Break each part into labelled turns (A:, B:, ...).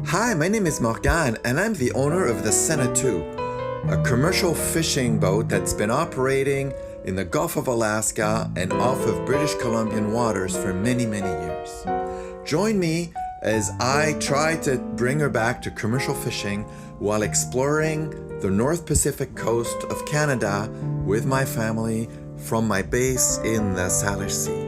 A: Hi, my name is Morgane, and I'm the owner of the Sena 2, a commercial fishing boat that's been operating in the Gulf of Alaska and off of British Columbian waters for many, many years. Join me as I try to bring her back to commercial fishing while exploring the North Pacific coast of Canada with my family from my base in the Salish Sea.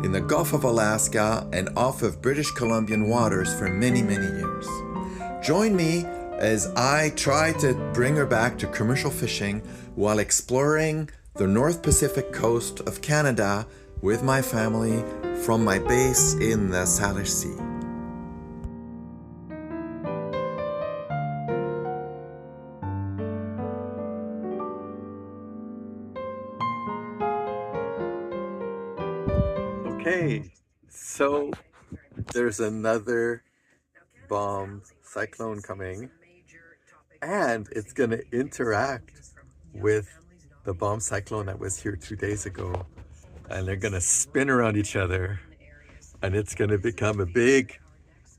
A: In the Gulf of Alaska and off of British Columbian waters for many, many years. Join me as I try to bring her back to commercial fishing while exploring the North Pacific coast of Canada with my family from my base in the Salish Sea. Okay, so there's another bomb cyclone coming, and it's going to interact with the bomb cyclone that was here 2 days ago, and they're going to spin around each other, and it's going to become a big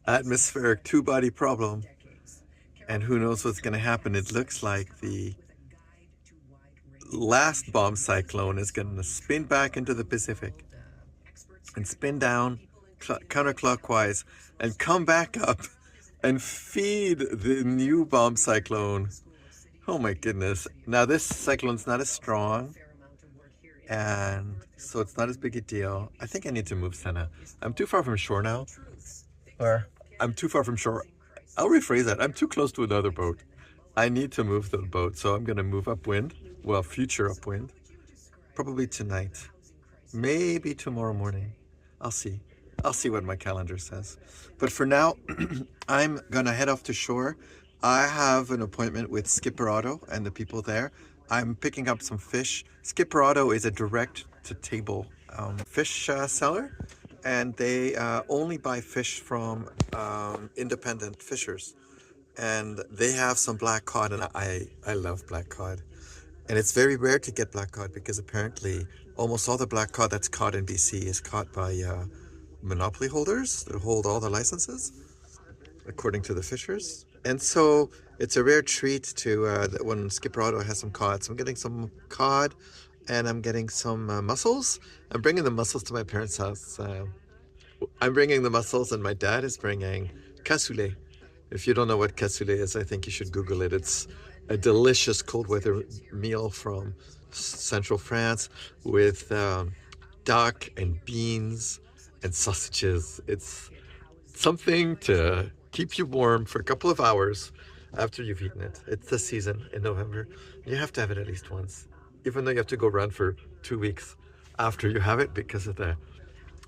A: atmospheric two-body problem, and who knows what's going to happen. It looks like the last bomb cyclone is going to spin back into the Pacific and spin down counterclockwise and come back up and feed the new bomb cyclone. Oh my goodness. Now this cyclone's not as strong, and so it's not as big a deal. I think I need to move Sena. I'm too far from shore now. Or I'm too far from shore. I'll rephrase that. I'm too close to another boat. I need to move the boat, so I'm going to move upwind. Well, future upwind. Probably tonight. Maybe tomorrow morning. I'll see. I'll see what my calendar says. But for now, I'm going to head off to shore. I have an appointment with Skipper Otto and the people there. I'm picking up some fish. Skipper Otto is a direct-to-table fish seller, and they only buy fish from independent fishers. And they have some black cod, and I love black cod. And it's very rare to get black cod because apparently almost all the black cod that's caught in BC is caught by monopoly holders that hold all the licenses, according to the fishers. And so it's a rare treat to when Skipper Otto has some cod. So I'm getting some cod, and I'm getting some mussels. I'm bringing the mussels to my parents' house. I'm bringing the mussels, and my dad is bringing cassoulet. If you don't know what cassoulet is, I think you should Google it. It's a delicious cold weather meal from central France with duck and beans and sausages. It's something to keep you warm for a couple of hours after you've eaten it. It's the season in November. You have to have it at least once, even though you have to go around for 2 weeks after you have it because of the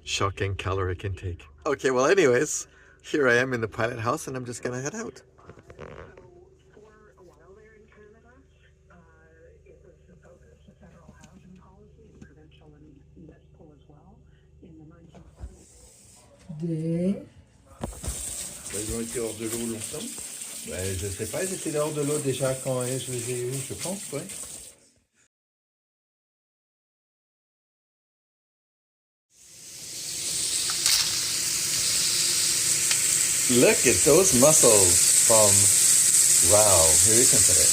A: shocking caloric intake. Okay, well anyways, here I am in the pilot house, and I'm just gonna head out.
B: Ils ont été hors de l'eau longtemps? Ben, je sais pas, ils étaient hors de l'eau déjà quand je les ai eus, je pense, oui.
A: Look at those mussels from, wow, here you can put it.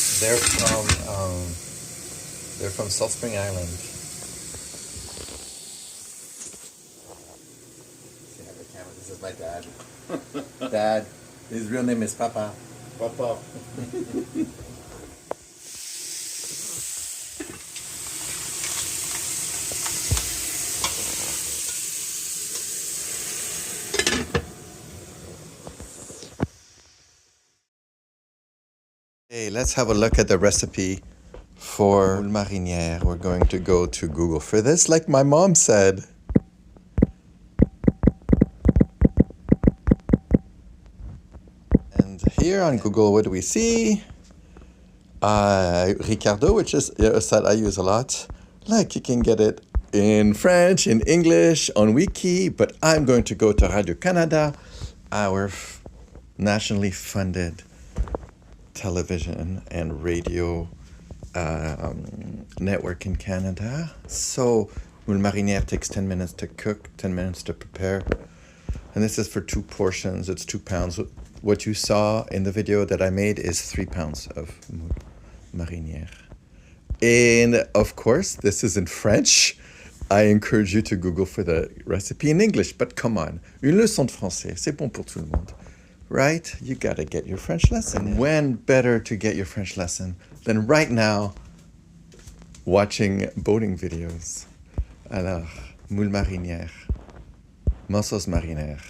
A: They're from Salt Spring Island. This is my dad. Dad, his real name is Papa.
B: Papa.
A: Hey, let's have a look at the recipe for Moules Marinière. We're going to go to Google for this, like my mom said. And here on Google, what do we see? Ricardo, which is a site I use a lot. Like, you can get it in French, in English, on Wiki, but I'm going to go to Radio-Canada, our nationally funded television and radio network in Canada. So, Moules Marinière takes 10 minutes to cook, 10 minutes to prepare. And this is for 2 portions. It's 2 pounds. What you saw in the video that I made is 3 pounds of Moules Marinière. And of course, this is in French. I encourage you to Google for the recipe in English, but come on. Une leçon de français, c'est bon pour tout le monde. Right? You gotta get your French lesson. When better to get your French lesson than right now watching boating videos? Alors, Moules Marinière, Mussels Marinière.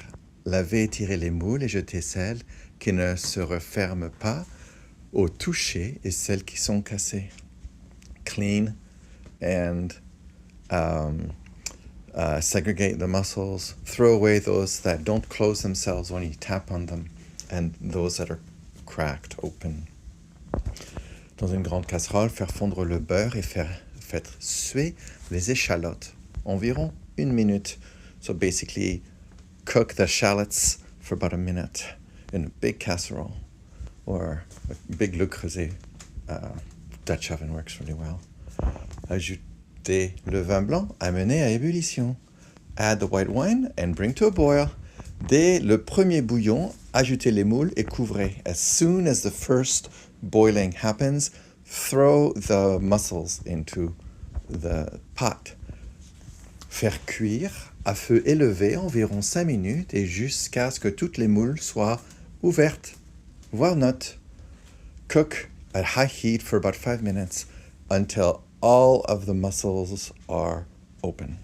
A: Laver et tirer les moules et jeter celles qui ne se referment pas au toucher et celles qui sont cassées. Clean and segregate the mussels. Throw away those that don't close themselves when you tap on them and those that are cracked open. Dans une grande casserole, faire fondre le beurre et faire suer les échalotes. Environ 1 minute. So basically, cook the shallots for about a minute in a big casserole or a big Le Creuset. Dutch oven works really well. Ajoutez le vin blanc amené à ébullition. Add the white wine and bring to a boil. Dès le premier bouillon, ajoutez les moules et couvrez. As soon as the first boiling happens, throw the mussels into the pot. Faire cuire à feu élevé environ 5 minutes et jusqu'à ce que toutes les moules soient ouvertes, voire not. Cook at high heat for about 5 minutes until all of the mussels are open.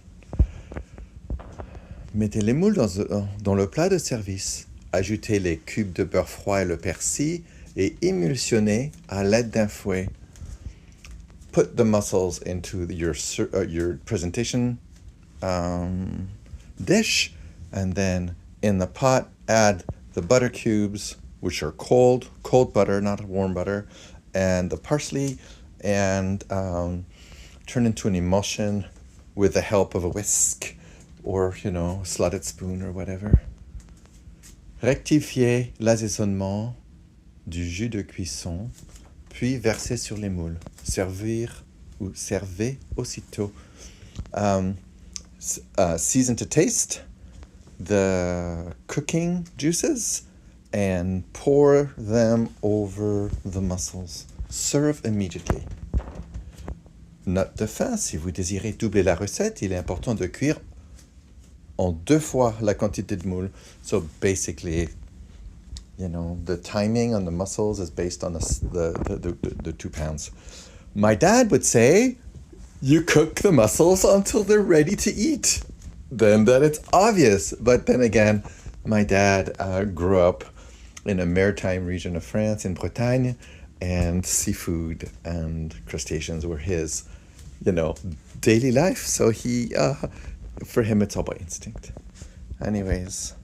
A: Mettez les moules dans le plat de service. Ajoutez les cubes de beurre froid et le persil et émulsionnez à l'aide d'un fouet. Put the mussels into your presentation dish, and then in the pot add the butter cubes, which are cold butter, not warm butter, and the parsley, and turn into an emulsion with the help of a whisk or, a slotted spoon or whatever. Rectifiez l'assaisonnement du jus de cuisson, puis versez sur les moules. Servez aussitôt. Season to taste the cooking juices and pour them over the mussels. Serve immediately. Note de fin, si vous désirez doubler la recette, il est important de cuire en 2 fois la quantité de moules. So basically, the timing on the mussels is based on the 2 pounds. My dad would say, you cook the mussels until they're ready to eat. Then that it's obvious. But then again, my dad grew up in a maritime region of France, in Bretagne, and seafood and crustaceans were his, daily life. So he, for him, it's all by instinct. Anyways,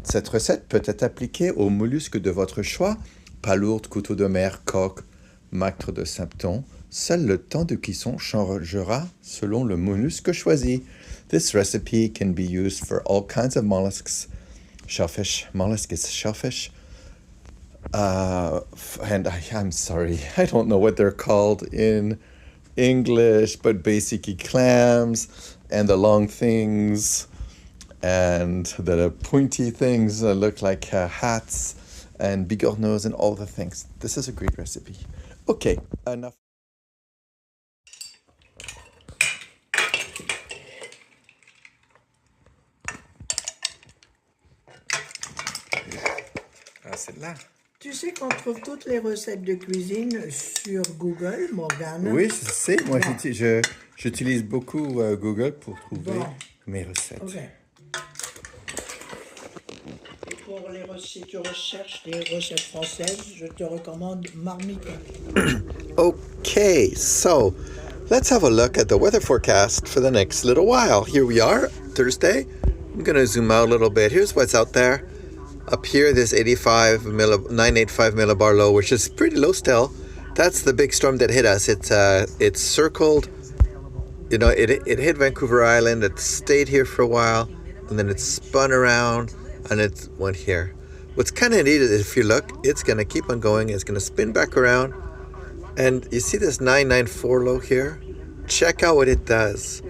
A: cette recette peut être appliquée aux mollusques de votre choix, palourdes, couteaux de mer, coques, mactres de symptômes. Seul le temps de cuisson changera selon le mollusque choisi. This recipe can be used for all kinds of mollusks. Shellfish, mollusk is shellfish. And I'm sorry, I don't know what they're called in English, but basically clams and the long things and the pointy things that look like hats and bigorneaux and all the things. This is a great recipe. Okay, enough. Ah, celle-là.
C: Tu sais qu'on trouve toutes les recettes de cuisine sur Google, Morgane.
A: Oui, je sais. Moi, j'utilise beaucoup Google pour trouver mes recettes.
C: Okay. Et pour si tu recherches des recettes françaises, je te recommande Marmite.
A: Okay, so let's have a look at the weather forecast for the next little while. Here we are, Thursday. I'm going to zoom out a little bit. Here's what's out there. Up here, this 985 millibar low, which is pretty low still. That's the big storm that hit us. It circled, it hit Vancouver Island. It stayed here for a while, and then it spun around, and it went here. What's kind of neat is if you look, it's going to keep on going. It's going to spin back around. And you see this 994 low here? Check out what it does.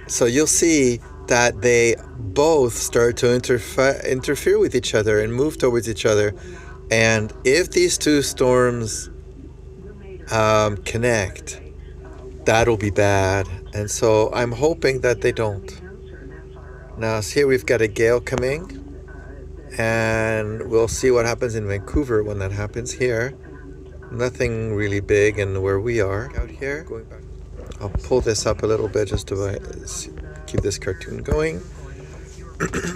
A: So you'll see that they both start to interfere with each other and move towards each other. And if these two storms connect, that'll be bad. And so I'm hoping that they don't. Now, here we've got a gale coming, and we'll see what happens in Vancouver when that happens. Here, nothing really big, and where we are out here, I'll pull this up a little bit just to keep this cartoon going.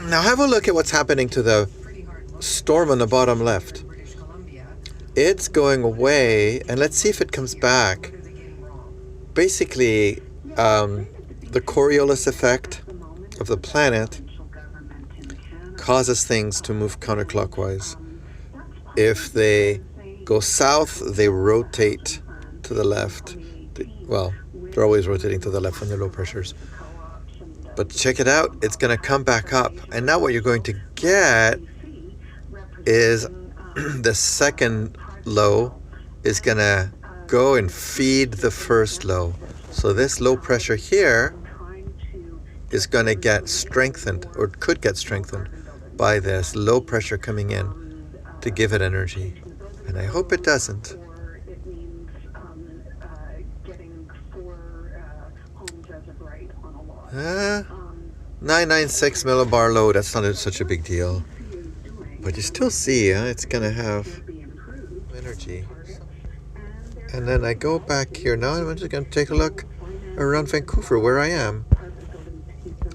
A: Now have a look at what's happening to the storm on the bottom left. It's going away, and let's see if it comes back. Basically, the Coriolis effect of the planet causes things to move counterclockwise. If they go south, they rotate to the left. Well, they're always rotating to the left when they're low pressures. But check it out, it's going to come back up. And now what you're going to get is the second low is going to go and feed the first low. So this low pressure here is going to get strengthened, or could get strengthened, by this low pressure coming in to give it energy. And I hope it doesn't. 996 millibar low, that's not such a big deal. But you still see it's going to have energy. And then I go back here now, and I'm just going to take a look around Vancouver where I am.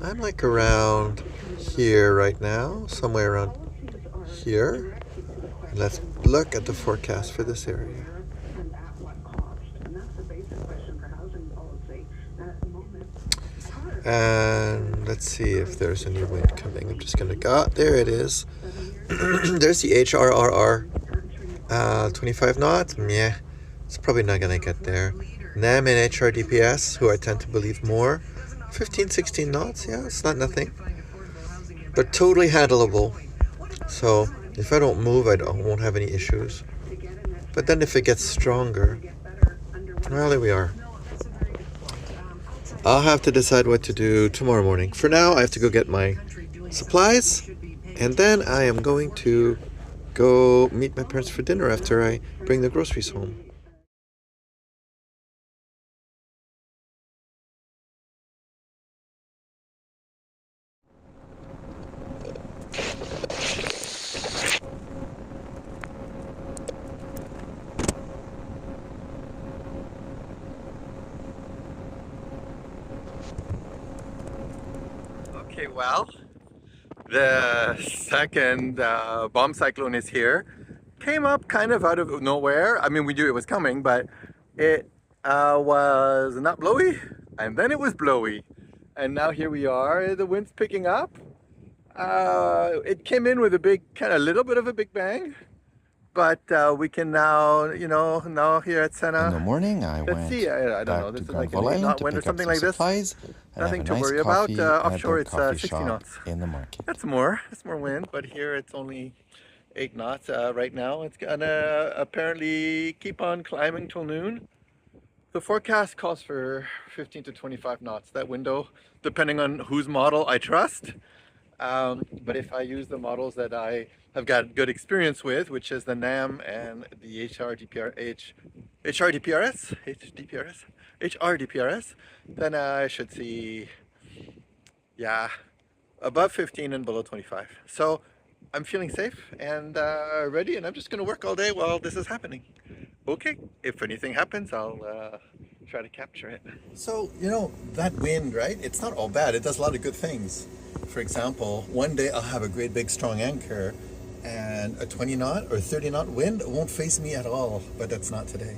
A: I'm like around here right now, somewhere around here. And let's look at the forecast for this area. And let's see if there's any wind coming. I'm just going to go, there it is. There's the HRRR, 25 knots. Yeah, it's probably not going to get there. NAM and HRDPS, who I tend to believe more, 15, 16 knots. Yeah, it's not nothing, but totally handleable. So if I don't move, I won't have any issues. But then if it gets stronger, well, there we are. I'll have to decide what to do tomorrow morning. For now, I have to go get my supplies, and then I am going to go meet my parents for dinner after I bring the groceries home. Okay, well, the second bomb cyclone is here. Came up kind of out of nowhere. I mean, we knew it was coming, but it was not blowy, and then it was blowy. And now here we are, the wind's picking up. It came in with a big, kind of little bit of a big bang. But we can now, now here at Sena.
B: In the morning, I
A: let's see, I don't know, this is like a knot wind or something like this. Nothing to worry about. Offshore, it's 60 knots.
B: In the market.
A: That's more wind, but here it's only 8 knots right now. It's gonna apparently keep on climbing till noon. The forecast calls for 15 to 25 knots, that window, depending on whose model I trust. But if I use the models that I have got good experience with, which is the NAM and the HRDPRS, then I should see, yeah, above 15 and below 25. So I'm feeling safe and ready, and I'm just going to work all day while this is happening. Okay, if anything happens, I'll try to capture it. So, that wind, right? It's not all bad. It does a lot of good things. For example, one day I'll have a great big strong anchor, and a 20 knot or 30 knot wind won't face me at all, but that's not today.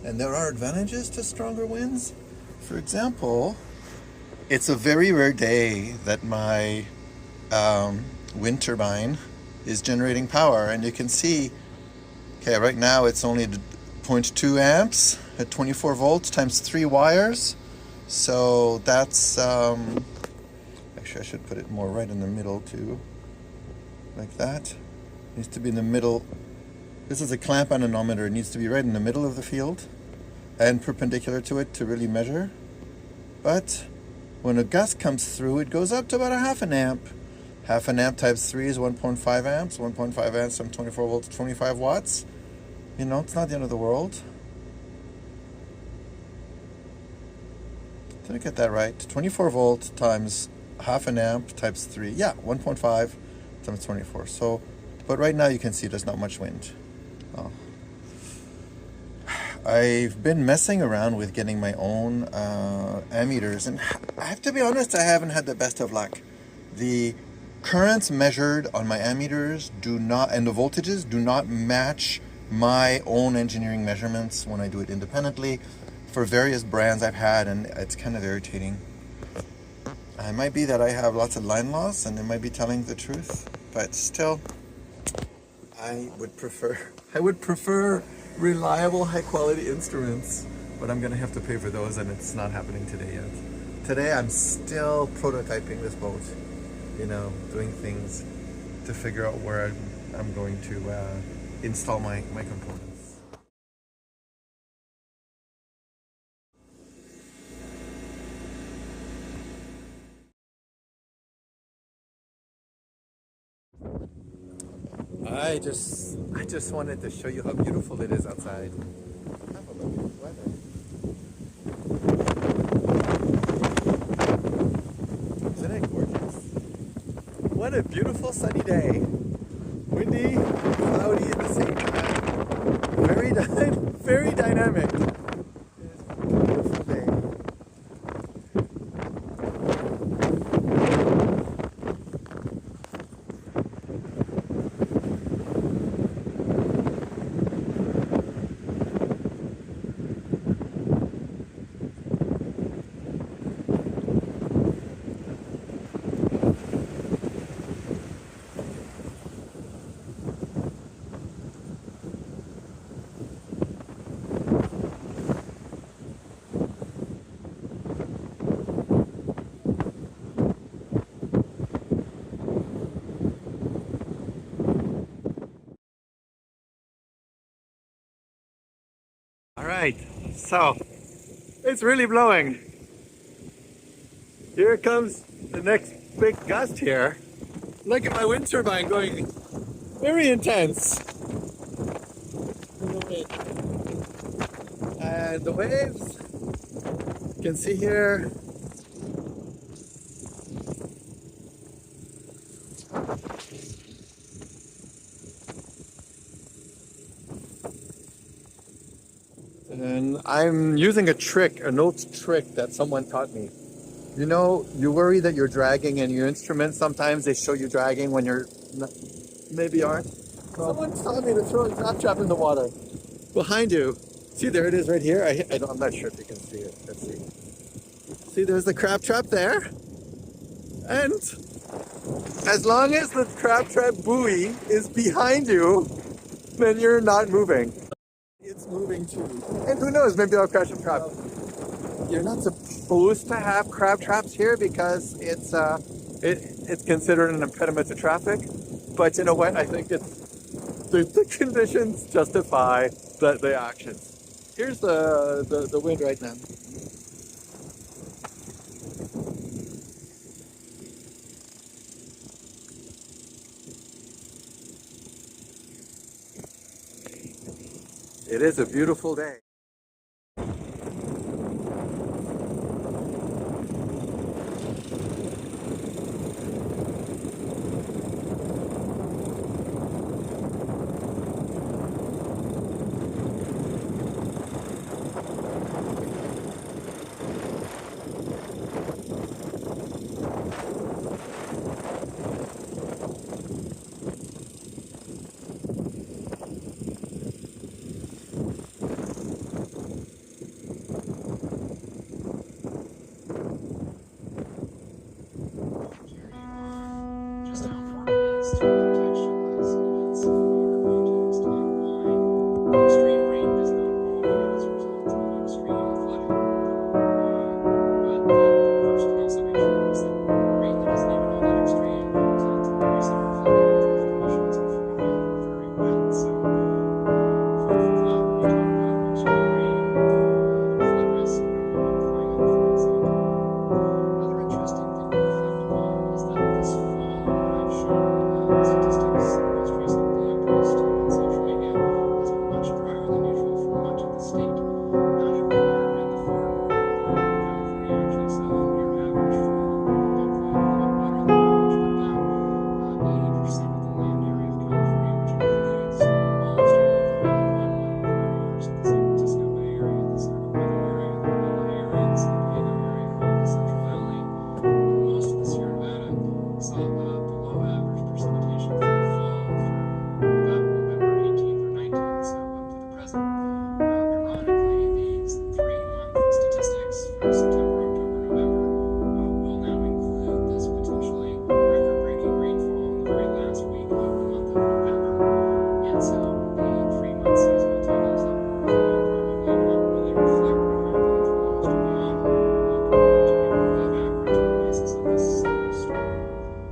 A: And there are advantages to stronger winds. For example, it's a very rare day that my wind turbine is generating power, and you can see, okay, right now it's only 0.2 amps at 24 volts times 3 wires. So that's, actually I should put it more right in the middle too, like that. It needs to be in the middle. This is a clamp anemometer. It needs to be right in the middle of the field and perpendicular to it to really measure. But when a gust comes through, it goes up to about a half an amp. Half an amp times 3 is 1.5 amps. 1.5 amps from 24 volts to 25 watts. You know, it's not the end of the world. Did I get that right? 24 volts times half an amp times 3. Yeah, 1.5 times 24. So, but right now you can see there's not much wind. Oh. I've been messing around with getting my own ammeters, and I have to be honest, I haven't had the best of luck. The currents measured on my ammeters do not, and the voltages do not match my own engineering measurements when I do it independently for various brands I've had, and it's kind of irritating. It might be that I have lots of line loss, and it might be telling the truth, but still, I would prefer reliable, high-quality instruments, but I'm gonna have to pay for those, and it's not happening today yet. Today, I'm still prototyping this boat, you know, doing things to figure out where I'm going to install my components. I just wanted to show you how beautiful it is outside. Have a look at the weather. Isn't it gorgeous? What a beautiful sunny day. Windy, cloudy at the same time. Very dynamic. It's a beautiful day. All right, so it's really blowing. Here comes the next big gust here. Look at my wind turbine going very intense. And the waves, you can see here. And I'm using an old trick that someone taught me. You know, you worry that you're dragging in your instruments. Sometimes they show you dragging when you're maybe aren't. Someone taught me to throw a crab trap in the water behind you. See, there it is right here. I'm not sure if you can see it. Let's see. See, there's the crab trap there. And as long as the crab trap buoy is behind you, then you're not moving. It's moving too. And who knows, maybe I'll crash a crab. You're not supposed to have crab traps here because it's considered an impediment to traffic. But you know what? I think the conditions justify the actions. Here's the wind right now. It is a beautiful day.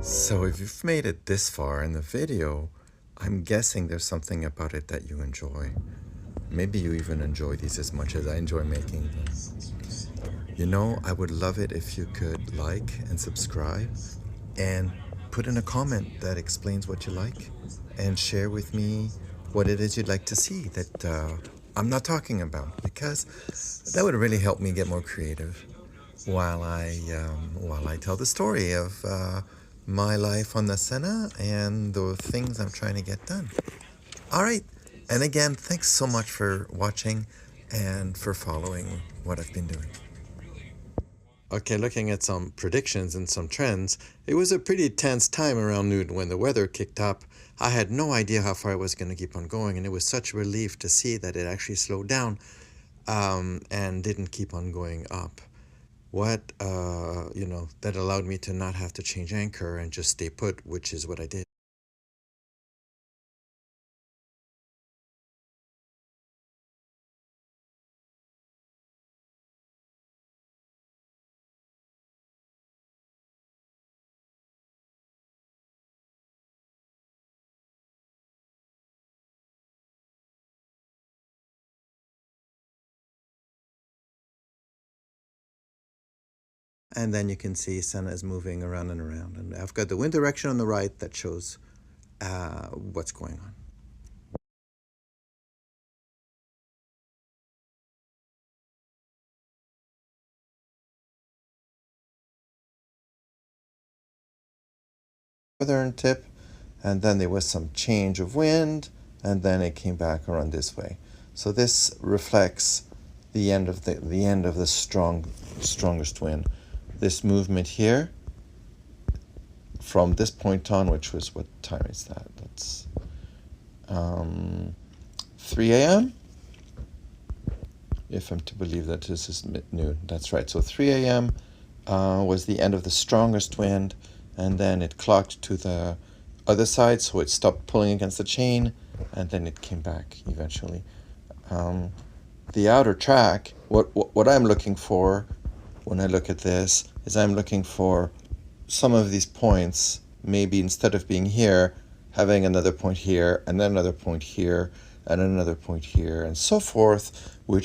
A: So if you've made it this far in the video, I'm guessing there's something about it that you enjoy. Maybe you even enjoy these as much as I enjoy making them. You know, I would love it if you could like and subscribe and put in a comment that explains what you like and share with me what it is you'd like to see that I'm not talking about, because that would really help me get more creative while I tell the story of my life on the Sena and the things I'm trying to get done. All right. And again, thanks so much for watching and for following what I've been doing. Okay, looking at some predictions and some trends, it was a pretty tense time around noon when the weather kicked up. I had no idea how far it was going to keep on going, and it was such a relief to see that it actually slowed down and didn't keep on going up. That allowed me to not have to change anchor and just stay put, which is what I did. And then you can see Sena is moving around and around. And I've got the wind direction on the right that shows what's going on. Northern tip, and then there was some change of wind, and then it came back around this way. So this reflects the end of the strongest wind. This movement here from this point on, which was, what time is that? That's 3 a.m. If I'm to believe that this is noon. That's right. So 3 a.m. Was the end of the strongest wind, and then it clocked to the other side, so it stopped pulling against the chain, and then it came back eventually. The outer track, what I'm looking for when I look at this is I'm looking for some of these points, maybe instead of being here, having another point here, and then another point here, and another point here, and so forth, which